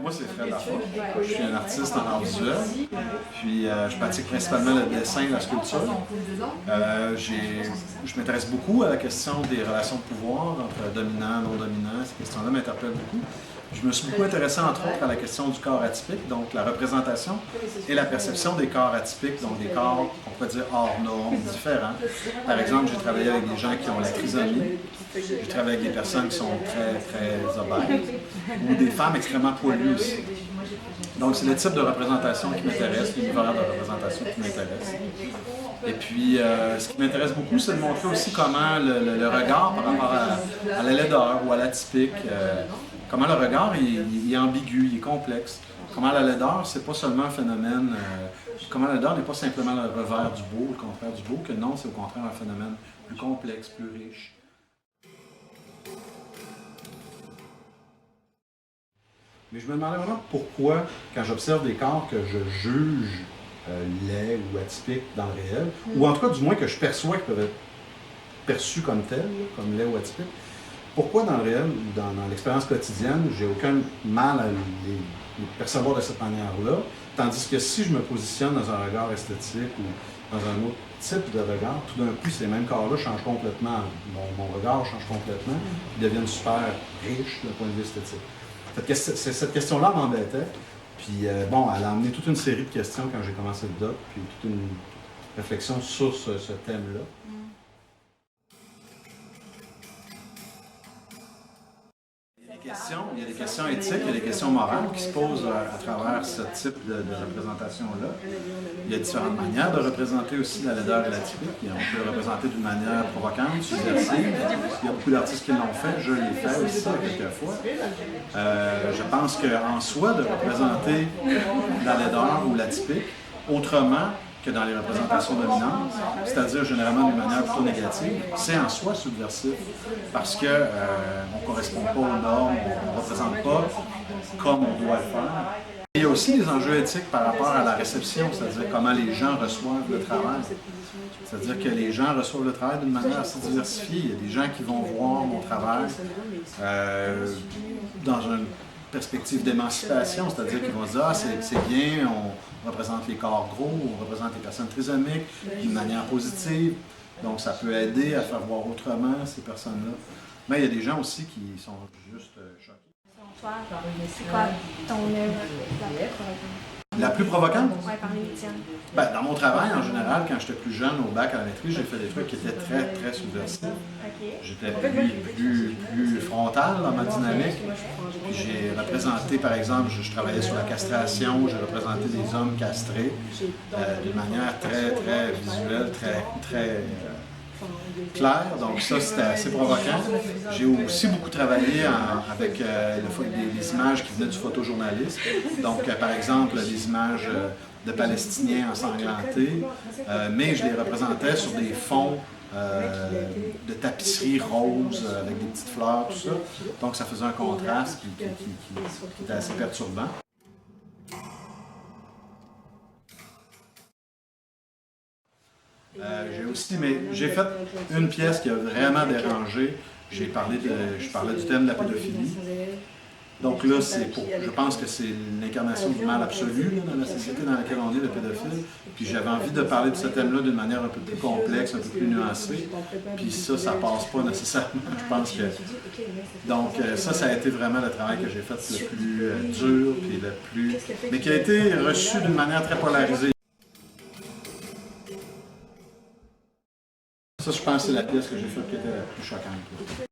Moi, c'est Fred Lafont. Je suis un artiste en art visuel. Puis, je pratique principalement le dessin et la sculpture. Je m'intéresse beaucoup à la question des relations de pouvoir entre dominant et non-dominant. Ces questions-là m'interpellent beaucoup. Je me suis beaucoup intéressé, entre autres, à la question du corps atypique, donc la représentation et la perception des corps atypiques, donc des corps, on pourrait dire, hors normes, différents. Par exemple, j'ai travaillé avec des gens qui ont la trisomie, j'ai travaillé avec des personnes qui sont très obèses, ou des femmes extrêmement poilues aussi. Donc, c'est le type de représentation qui m'intéresse, l'univers de représentation qui m'intéresse. Et puis, ce qui m'intéresse beaucoup, c'est de montrer aussi comment le regard par rapport à la laideur ou à l'atypique, comment le regard il est ambigu, il est complexe. Comment la laideur, c'est pas seulement un phénomène, comment la laideur n'est pas simplement le revers du beau, le contraire du beau, que non, c'est au contraire un phénomène plus complexe, plus riche. Mais je me demandais vraiment pourquoi, quand j'observe des corps que je juge laids ou atypiques dans le réel, ou en tout cas du moins que je perçois qu'ils peuvent être perçus comme tels, comme laids ou atypiques, pourquoi dans le réel ou dans l'expérience quotidienne, j'ai aucun mal à les percevoir de cette manière-là, tandis que si je me positionne dans un regard esthétique ou dans un autre type de regard, tout d'un coup, ces mêmes corps-là changent complètement, mon regard change complètement, ils deviennent super riches d'un point de vue esthétique. Cette question-là m'embêtait, puis bon, elle a amené toute une série de questions quand j'ai commencé le doc, puis toute une réflexion sur ce thème-là. Il y a des questions éthiques, il y a des questions morales qui se posent à travers ce type de représentation-là. Il y a différentes manières de représenter aussi la laideur et l'atypique. On peut le représenter d'une manière provocante, subversive. Il y a beaucoup d'artistes qui l'ont fait, je l'ai fait aussi quelquefois. Je pense qu'en soi, de représenter la laideur ou l'atypique autrement que dans les représentations dominantes, c'est-à-dire généralement d'une manière plutôt négative, c'est en soi subversif parce qu'on ne correspond pas aux normes, on ne représente pas comme on doit le faire. Il y a aussi des enjeux éthiques par rapport à la réception, c'est-à-dire comment les gens reçoivent le travail. C'est-à-dire que les gens reçoivent le travail d'une manière assez diversifiée. Il y a des gens qui vont voir mon travail dans une perspective d'émancipation, c'est-à-dire qu'ils vont se dire « Ah, c'est bien, on représente les corps gros, on représente les personnes trisomiques d'une manière positive. » Donc, ça peut aider à faire voir autrement ces personnes-là. Mais il y a des gens aussi qui sont juste choqués. C'est quoi ton œuvre la plus provocante? Oui, parmi les tiennes. Ben, dans mon travail, en général, quand j'étais plus jeune, au bac à la maîtrise, j'ai fait des trucs qui étaient très subversifs. J'étais plus frontal dans ma dynamique. J'ai représenté, par exemple, je travaillais sur la castration, j'ai représenté des hommes castrés d'une manière très visuelle, très clair, donc ça c'était assez provoquant. J'ai aussi beaucoup travaillé avec des images qui venaient du photojournalisme, donc par exemple des images de Palestiniens ensanglantés, mais je les représentais sur des fonds de tapisserie rose avec des petites fleurs, tout ça, donc ça faisait un contraste qui était assez perturbant. J'ai fait une pièce qui a vraiment dérangé. Je parlais du thème de la pédophilie. Donc là, je pense que c'est l'incarnation du mal absolu là, dans la société dans laquelle on est, le pédophile. Puis j'avais envie de parler de ce thème-là d'une manière un peu plus complexe, un peu plus nuancée. Puis ça passe pas nécessairement. Je pense que... Donc ça a été vraiment le travail que j'ai fait le plus dur, puis mais qui a été reçu d'une manière très polarisée. Ça, je pense que c'est la pièce que j'ai faite qui était la plus choquante.